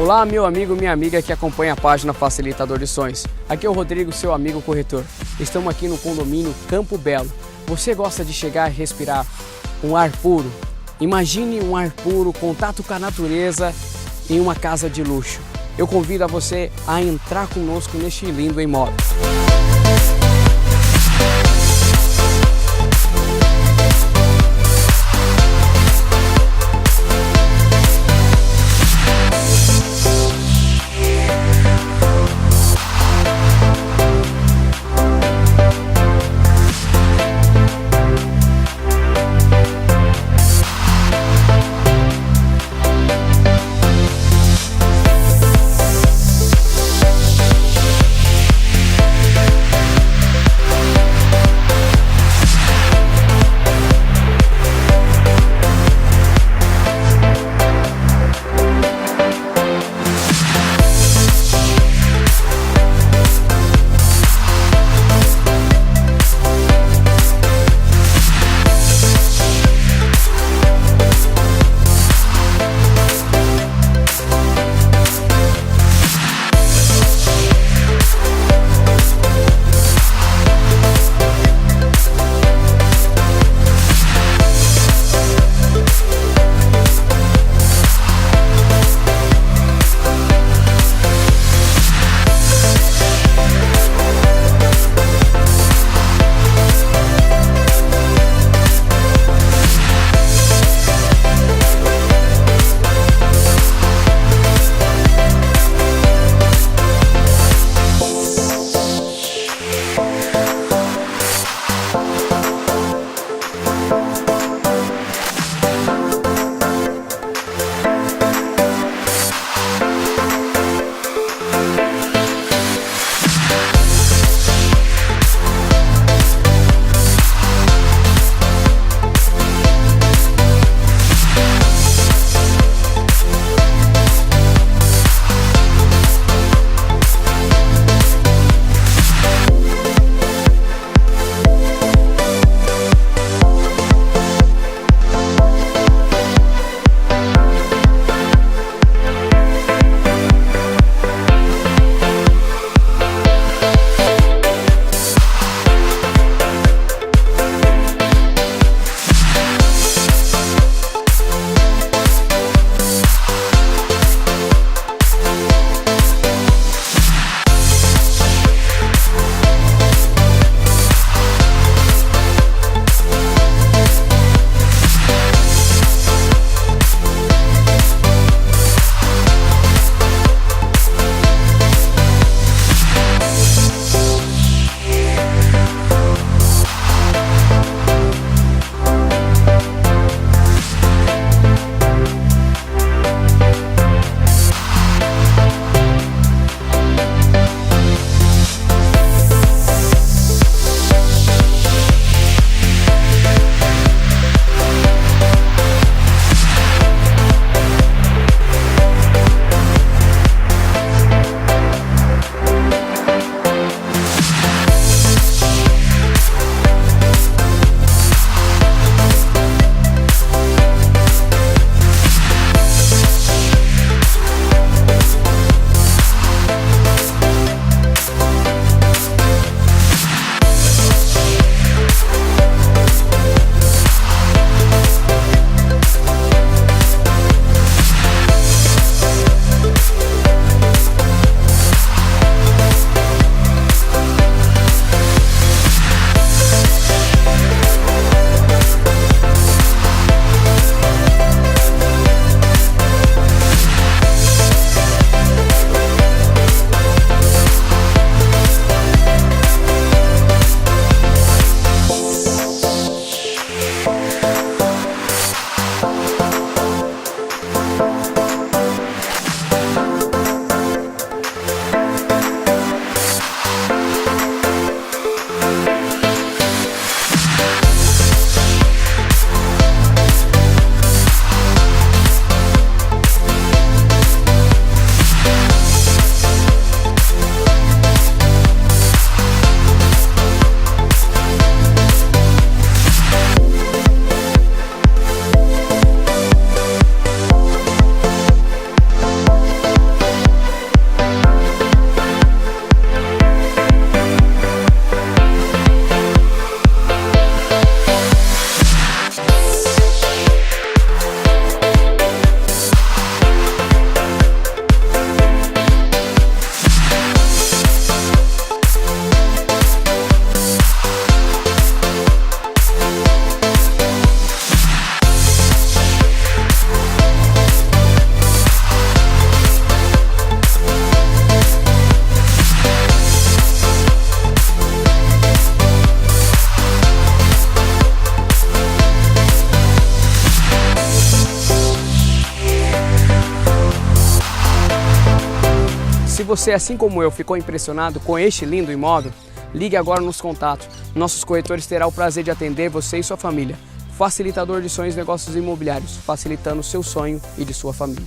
Olá, meu amigo, minha amiga que acompanha a página Facilitador de Sonhos. Aqui é o Rodrigo, seu amigo corretor. Estamos aqui no condomínio Campo Belo. Você gosta de chegar e respirar um ar puro? Imagine um ar puro, contato com a natureza em uma casa de luxo. Eu convido a você a entrar conosco neste lindo imóvel. você, assim como eu, ficou impressionado com este lindo imóvel, ligue agora nos contatos. Nossos corretores terão o prazer de atender você e sua família. Facilitador de sonhos e negócios imobiliários, facilitando o seu sonho e de sua família.